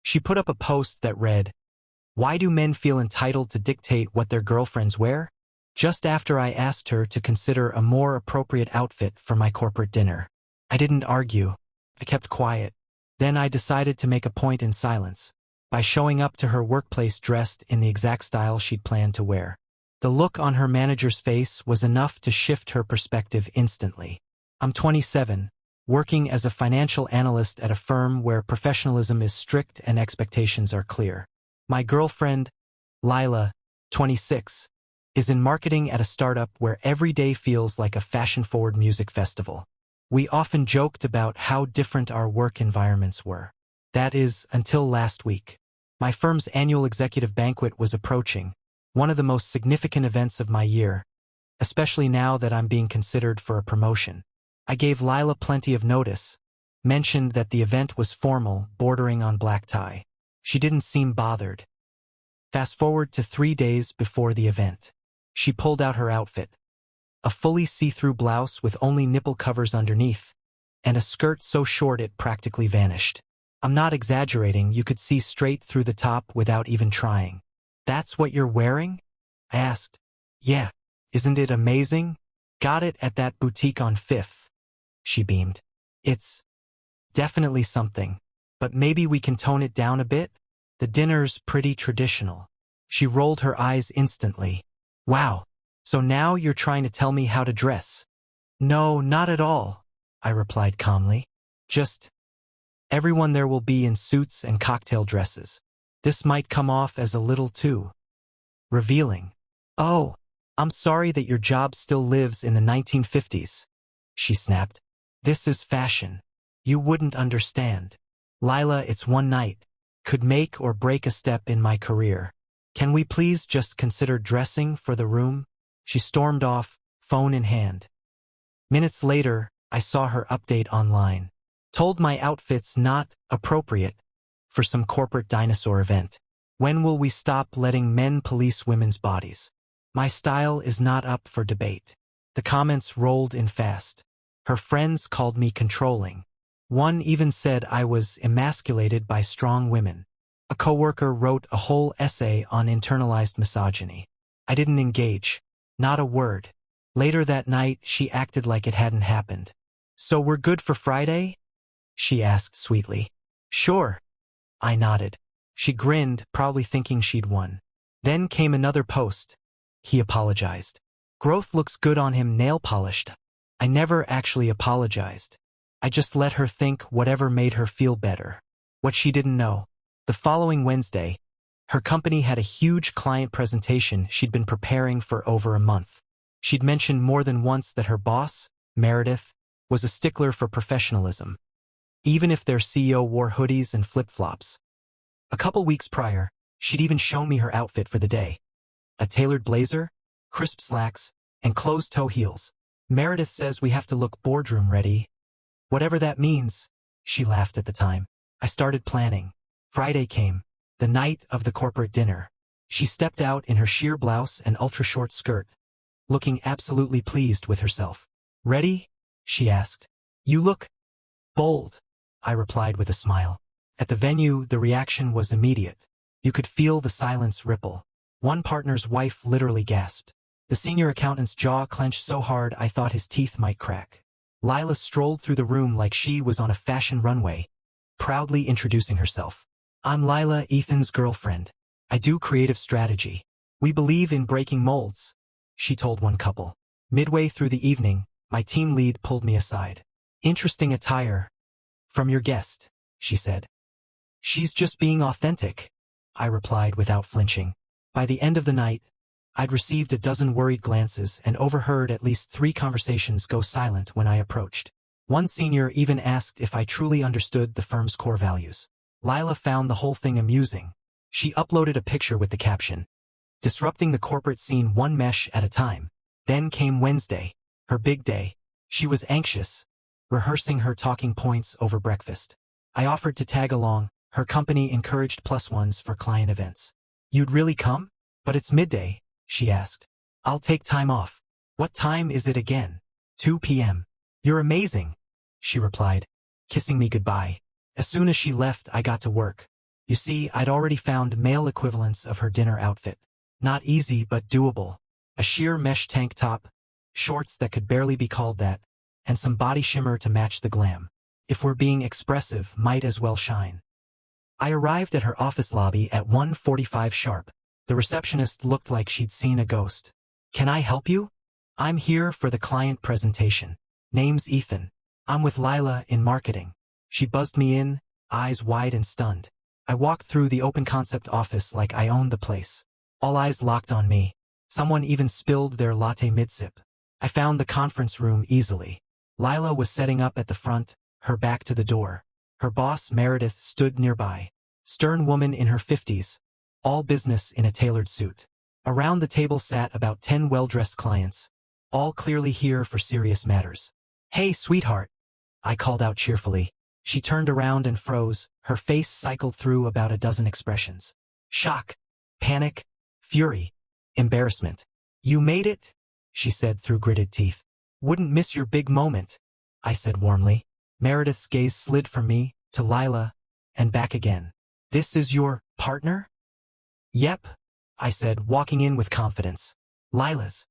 She put up a post that read, "Why do men feel entitled to dictate what their girlfriends wear?" Just after I asked her to consider a more appropriate outfit for my corporate dinner. I didn't argue. I kept quiet. Then I decided to make a point in silence, by showing up to her workplace dressed in the exact style she'd planned to wear. The look on her manager's face was enough to shift her perspective instantly. I'm 27, working as a financial analyst at a firm where professionalism is strict and expectations are clear. My girlfriend, Lila, 26, is in marketing at a startup where every day feels like a fashion-forward music festival. We often joked about how different our work environments were. That is, until last week. My firm's annual executive banquet was approaching, one of the most significant events of my year, especially now that I'm being considered for a promotion. I gave Lila plenty of notice, mentioned that the event was formal, bordering on black tie. She didn't seem bothered. Fast forward to 3 days before the event. She pulled out her outfit. A fully see-through blouse with only nipple covers underneath, and a skirt so short it practically vanished. I'm not exaggerating, you could see straight through the top without even trying. "That's what you're wearing?" I asked. "Yeah. Isn't it amazing? Got it at that boutique on 5th. She beamed. "It's definitely something. But maybe we can tone it down a bit? The dinner's pretty traditional." She rolled her eyes instantly. "Wow. So now you're trying to tell me how to dress?" "No, not at all," I replied calmly. "Just, everyone there will be in suits and cocktail dresses. This might come off as a little too revealing." "Oh, I'm sorry that your job still lives in the 1950s, she snapped. "This is fashion. You wouldn't understand. Lila, it's one night. Could make or break a step in my career. Can we please just consider dressing for the room?" She stormed off, phone in hand. Minutes later, I saw her update online. Told my outfit's not appropriate for some corporate dinosaur event. "When will we stop letting men police women's bodies? My style is not up for debate." The comments rolled in fast. Her friends called me controlling. One even said I was emasculated by strong women. A coworker wrote a whole essay on internalized misogyny. I didn't engage. Not a word. Later that night, she acted like it hadn't happened. "So we're good for Friday?" she asked sweetly. "Sure." I nodded. She grinned, probably thinking she'd won. Then came another post. He apologized. "Growth looks good on him, nail polished." I never actually apologized. I just let her think whatever made her feel better. What she didn't know. The following Wednesday, her company had a huge client presentation she'd been preparing for over a month. She'd mentioned more than once that her boss, Meredith, was a stickler for professionalism, even if their CEO wore hoodies and flip-flops. A couple weeks prior, she'd even shown me her outfit for the day. A tailored blazer, crisp slacks, and closed-toe heels. "Meredith says we have to look boardroom ready." "Whatever that means," she laughed at the time. I started planning. Friday came, the night of the corporate dinner. She stepped out in her sheer blouse and ultra-short skirt, looking absolutely pleased with herself. "Ready?" she asked. "You look bold," I replied with a smile. At the venue, the reaction was immediate. You could feel the silence ripple. One partner's wife literally gasped. The senior accountant's jaw clenched so hard I thought his teeth might crack. Lila strolled through the room like she was on a fashion runway, proudly introducing herself. "I'm Lila, Ethan's girlfriend. I do creative strategy. We believe in breaking molds," she told one couple. Midway through the evening, my team lead pulled me aside. "Interesting attire from your guest," she said. "She's just being authentic," I replied without flinching. By the end of the night, I'd received a dozen worried glances and overheard at least 3 conversations go silent when I approached. One senior even asked if I truly understood the firm's core values. Lila found the whole thing amusing. She uploaded a picture with the caption, "Disrupting the corporate scene one mesh at a time." Then came Wednesday, her big day. She was anxious, rehearsing her talking points over breakfast. I offered to tag along. Her company encouraged +1s for client events. "You'd really come? But it's midday," she asked. "I'll take time off." "What time is it again?" 2 p.m. "You're amazing," she replied, kissing me goodbye. As soon as she left, I got to work. You see, I'd already found male equivalents of her dinner outfit. Not easy, but doable. A sheer mesh tank top, shorts that could barely be called that, and some body shimmer to match the glam. If we're being expressive, might as well shine. I arrived at her office lobby at 1:45 sharp. The receptionist looked like she'd seen a ghost. "Can I help you?" "I'm here for the client presentation. Name's Ethan. I'm with Lila in marketing." She buzzed me in, eyes wide and stunned. I walked through the open concept office like I owned the place. All eyes locked on me. Someone even spilled their latte mid-sip. I found the conference room easily. Lila was setting up at the front, her back to the door. Her boss, Meredith, stood nearby. Stern woman in her 50s, all business in a tailored suit. Around the table sat about 10 well-dressed clients, all clearly here for serious matters. "Hey, sweetheart," I called out cheerfully. She turned around and froze, her face cycled through about a dozen expressions. Shock, panic, fury, embarrassment. "You made it," she said through gritted teeth. "Wouldn't miss your big moment," I said warmly. Meredith's gaze slid from me to Lila and back again. "This is your partner?" "Yep," I said, walking in with confidence. "Lila's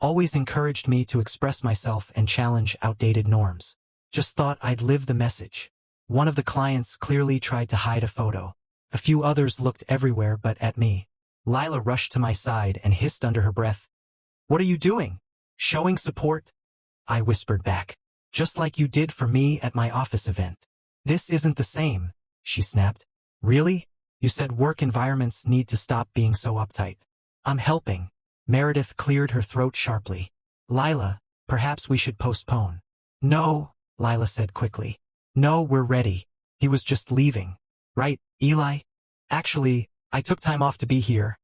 always encouraged me to express myself and challenge outdated norms. Just thought I'd live the message." One of the clients clearly tried to hide a photo. A few others looked everywhere but at me. Lila rushed to my side and hissed under her breath, "What are you doing? Showing support?" I whispered back. "Just like you did for me at my office event." "This isn't the same," she snapped. "Really? You said work environments need to stop being so uptight." "I'm helping." Meredith cleared her throat sharply. "Lila, perhaps we should postpone." "No," Lila said quickly. "No, we're ready. He was just leaving. Right, Eli?" "Actually, I took time off to be here,"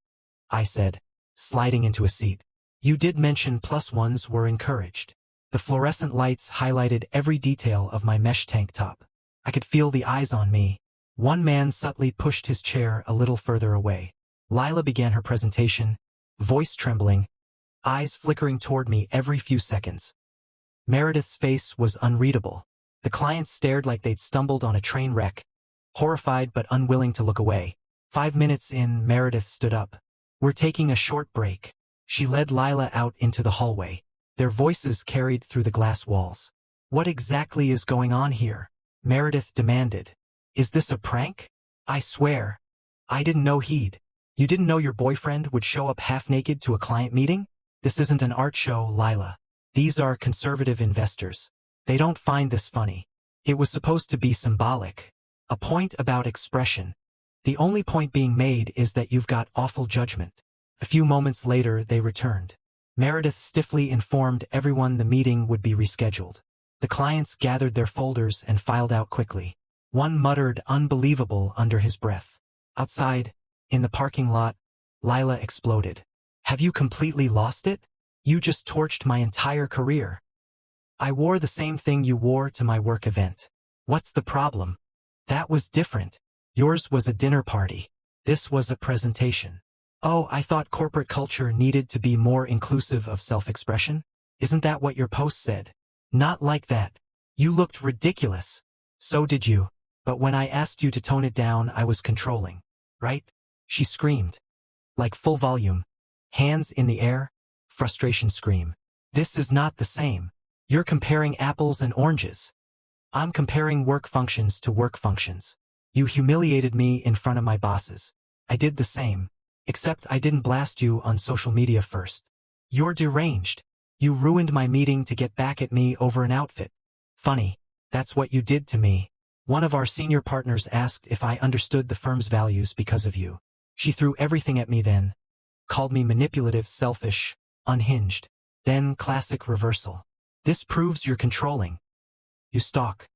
I said, sliding into a seat. "You did mention plus ones were encouraged." The fluorescent lights highlighted every detail of my mesh tank top. I could feel the eyes on me. One man subtly pushed his chair a little further away. Lila began her presentation, voice trembling, eyes flickering toward me every few seconds. Meredith's face was unreadable. The clients stared like they'd stumbled on a train wreck, horrified but unwilling to look away. 5 minutes in, Meredith stood up. "We're taking a short break." She led Lila out into the hallway. Their voices carried through the glass walls. "What exactly is going on here?" Meredith demanded. "Is this a prank? I swear. I didn't know he'd. You didn't know your boyfriend would show up half-naked to a client meeting? This isn't an art show, Lila. These are conservative investors. They don't find this funny. It was supposed to be symbolic. A point about expression. The only point being made is that you've got awful judgment." A few moments later, they returned. Meredith stiffly informed everyone the meeting would be rescheduled. The clients gathered their folders and filed out quickly. One muttered unbelievable under his breath. Outside, in the parking lot, Lila exploded. "Have you completely lost it? You just torched my entire career. I wore the same thing you wore to my work event. What's the problem? That was different. Yours was a dinner party. This was a presentation." "Oh, I thought corporate culture needed to be more inclusive of self-expression? Isn't that what your post said?" "Not like that. You looked ridiculous." "So did you. But when I asked you to tone it down, I was controlling. Right?" She screamed. Like full volume. Hands in the air. Frustration scream. "This is not the same. You're comparing apples and oranges. I'm comparing work functions to work functions. You humiliated me in front of my bosses. I did the same. Except I didn't blast you on social media first. You're deranged. You ruined my meeting to get back at me over an outfit. Funny, that's what you did to me. One of our senior partners asked if I understood the firm's values because of you. She threw everything at me then. Called me manipulative, selfish, unhinged. Then classic reversal. This proves you're controlling. You stalk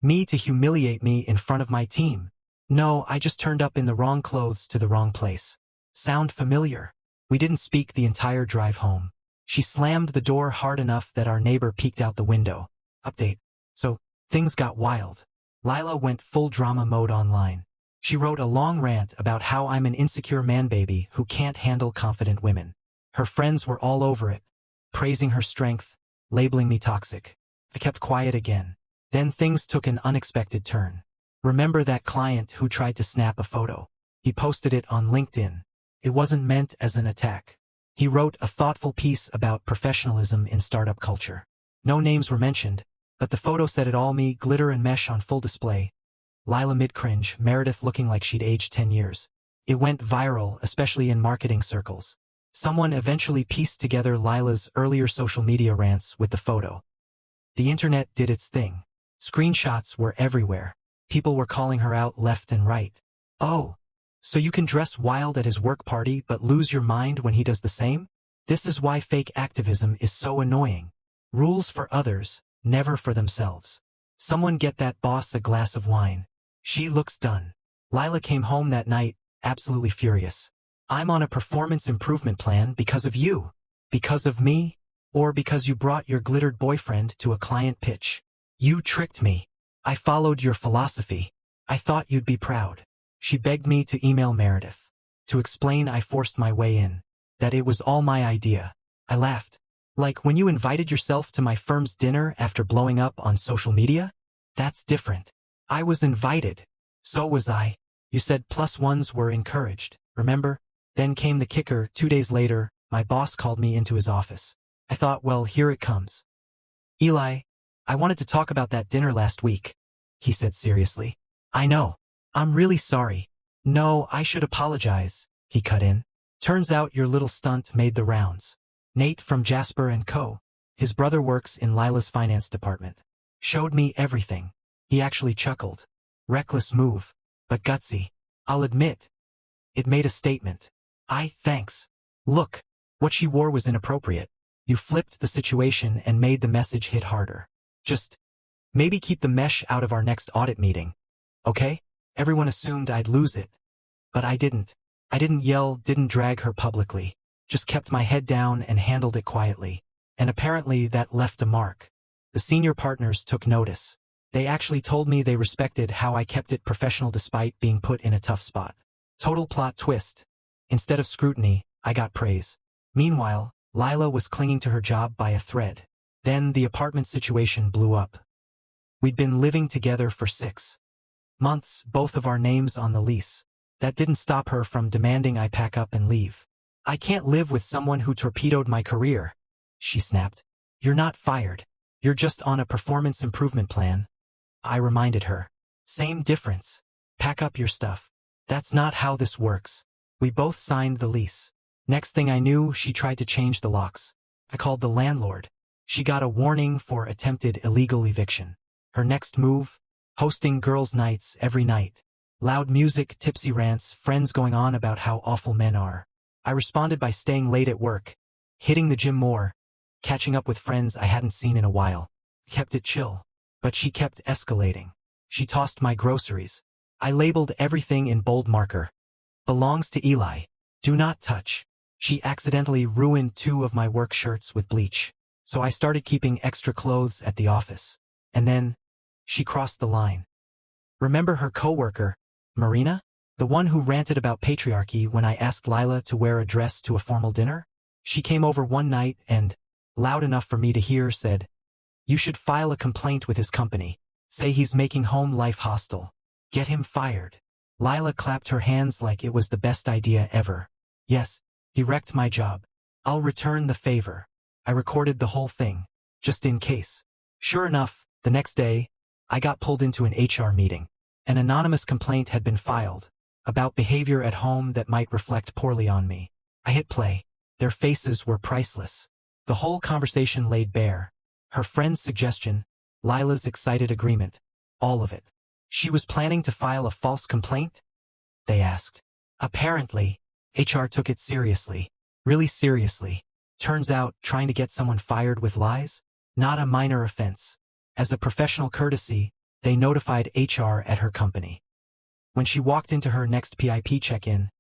me to humiliate me in front of my team. No, I just turned up in the wrong clothes to the wrong place. Sound familiar?" We didn't speak the entire drive home. She slammed the door hard enough that our neighbor peeked out the window. Update. So, things got wild. Lila went full drama mode online. She wrote a long rant about how I'm an insecure man-baby who can't handle confident women. Her friends were all over it, praising her strength, labeling me toxic. I kept quiet again. Then things took an unexpected turn. Remember that client who tried to snap a photo? He posted it on LinkedIn. It wasn't meant as an attack. He wrote a thoughtful piece about professionalism in startup culture. No names were mentioned, but the photo said it all: me, glitter and mesh on full display. Lila mid-cringe, Meredith looking like she'd aged 10 years. It went viral, especially in marketing circles. Someone eventually pieced together Lila's earlier social media rants with the photo. The internet did its thing. Screenshots were everywhere. People were calling her out left and right. Oh, so you can dress wild at his work party but lose your mind when he does the same? This is why fake activism is so annoying. Rules for others, never for themselves. Someone get that boss a glass of wine. She looks done. Lila came home that night, absolutely furious. I'm on a performance improvement plan because of you. Because of me? Or because you brought your glittered boyfriend to a client pitch? You tricked me. I followed your philosophy. I thought you'd be proud. She begged me to email Meredith. To explain I forced my way in. That it was all my idea. I laughed. Like when you invited yourself to my firm's dinner after blowing up on social media? That's different. I was invited. So was I. You said plus ones were encouraged, remember? Then came the kicker. 2 days later, my boss called me into his office. I thought, well, here it comes. Eli, I wanted to talk about that dinner last week, he said seriously. I know. I'm really sorry. No, I should apologize, he cut in. Turns out your little stunt made the rounds. Nate from Jasper & Co., his brother works in Lila's finance department, showed me everything. He actually chuckled. Reckless move, but gutsy. I'll admit. It made a statement. Thanks. Look, what she wore was inappropriate. You flipped the situation and made the message hit harder. Just maybe keep the mesh out of our next audit meeting. Okay? Everyone assumed I'd lose it. But I didn't. I didn't yell, didn't drag her publicly. Just kept my head down and handled it quietly. And apparently that left a mark. The senior partners took notice. They actually told me they respected how I kept it professional despite being put in a tough spot. Total plot twist. Instead of scrutiny, I got praise. Meanwhile, Lila was clinging to her job by a thread. Then the apartment situation blew up. We'd been living together for 6 months, both of our names on the lease. That didn't stop her from demanding I pack up and leave. I can't live with someone who torpedoed my career, she snapped. You're not fired. You're just on a performance improvement plan. I reminded her. Same difference. Pack up your stuff. That's not how this works. We both signed the lease. Next thing I knew, she tried to change the locks. I called the landlord. She got a warning for attempted illegal eviction. Her next move? Hosting girls' nights every night. Loud music, tipsy rants, friends going on about how awful men are. I responded by staying late at work, hitting the gym more, catching up with friends I hadn't seen in a while. Kept it chill. But she kept escalating. She tossed my groceries. I labeled everything in bold marker. Belongs to Eli. Do not touch. She accidentally ruined 2 of my work shirts with bleach. So I started keeping extra clothes at the office. And then, she crossed the line. Remember her coworker, Marina? The one who ranted about patriarchy when I asked Lila to wear a dress to a formal dinner? She came over one night and, loud enough for me to hear, said, "You should file a complaint with his company. Say he's making home life hostile. Get him fired." Lila clapped her hands like it was the best idea ever. Yes, he wrecked my job. I'll return the favor. I recorded the whole thing, just in case. Sure enough, the next day, I got pulled into an HR meeting. An anonymous complaint had been filed about behavior at home that might reflect poorly on me. I hit play. Their faces were priceless. The whole conversation laid bare. Her friend's suggestion, Lila's excited agreement, all of it. She was planning to file a false complaint? They asked. Apparently, HR took it seriously. Really seriously. Turns out, trying to get someone fired with lies? Not a minor offense. As a professional courtesy, they notified HR at her company. When she walked into her next PIP check-in,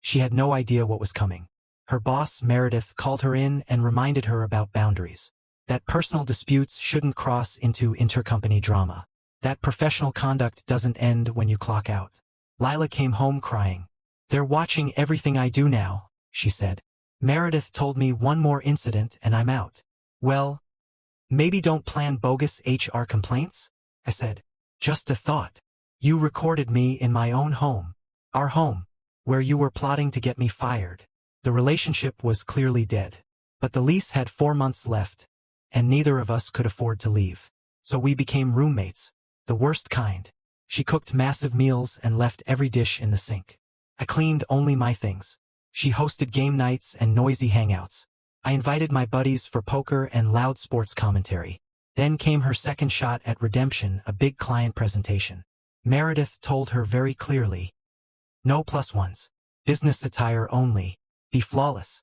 she had no idea what was coming. Her boss, Meredith, called her in and reminded her about boundaries. That personal disputes shouldn't cross into intercompany drama. That professional conduct doesn't end when you clock out. Lila came home crying. "They're watching everything I do now," she said. "Meredith told me one more incident and I'm out." "Well, maybe don't plan bogus HR complaints?" I said. "Just a thought." You recorded me in my own home. Our home. Where you were plotting to get me fired. The relationship was clearly dead. But the lease had 4 months left, and neither of us could afford to leave. So we became roommates. The worst kind. She cooked massive meals and left every dish in the sink. I cleaned only my things. She hosted game nights and noisy hangouts. I invited my buddies for poker and loud sports commentary. Then came her second shot at redemption, a big client presentation. Meredith told her very clearly, no plus ones. Business attire only. Be flawless.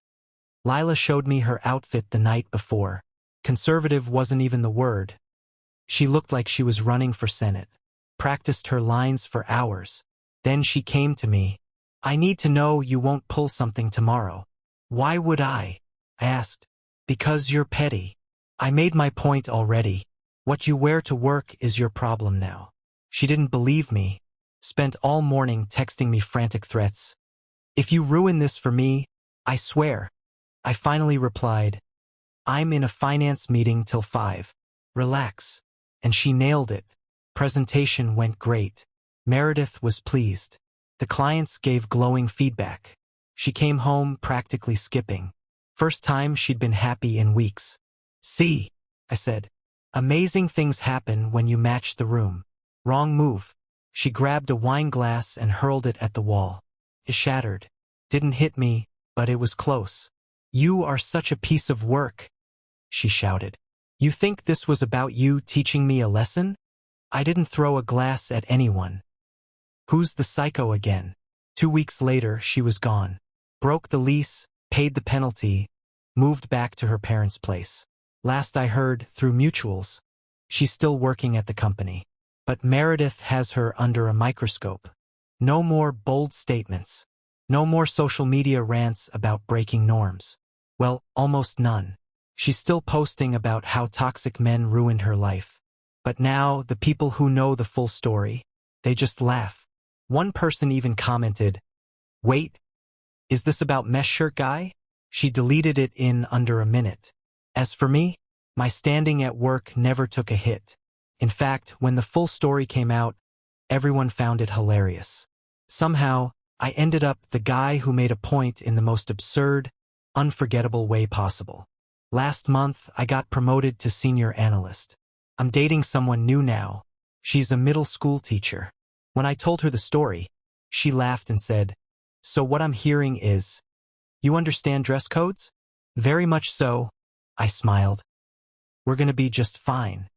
Lila showed me her outfit the night before. Conservative wasn't even the word. She looked like she was running for Senate. Practiced her lines for hours. Then she came to me. I need to know you won't pull something tomorrow. Why would I asked. Because you're petty. I made my point already. What you wear to work is your problem now. She didn't believe me. Spent all morning texting me frantic threats. If you ruin this for me, I swear. I finally replied, I'm in a finance meeting till 5. Relax. And she nailed it. Presentation went great. Meredith was pleased. The clients gave glowing feedback. She came home practically skipping. First time she'd been happy in weeks. See, I said. Amazing things happen when you match the room. Wrong move. She grabbed a wine glass and hurled it at the wall. It shattered. Didn't hit me, but it was close. You are such a piece of work, she shouted. You think this was about you teaching me a lesson? I didn't throw a glass at anyone. Who's the psycho again? 2 weeks later, she was gone. Broke the lease, paid the penalty, moved back to her parents' place. Last I heard, through mutuals, she's still working at the company. But Meredith has her under a microscope. No more bold statements. No more social media rants about breaking norms. Well, almost none. She's still posting about how toxic men ruined her life. But now, the people who know the full story, they just laugh. One person even commented, wait, is this about mesh shirt guy? She deleted it in under a minute. As for me, my standing at work never took a hit. In fact, when the full story came out, everyone found it hilarious. Somehow, I ended up the guy who made a point in the most absurd, unforgettable way possible. Last month, I got promoted to senior analyst. I'm dating someone new now. She's a middle school teacher. When I told her the story, she laughed and said, so what I'm hearing is, you understand dress codes? Very much so, I smiled. We're gonna be just fine.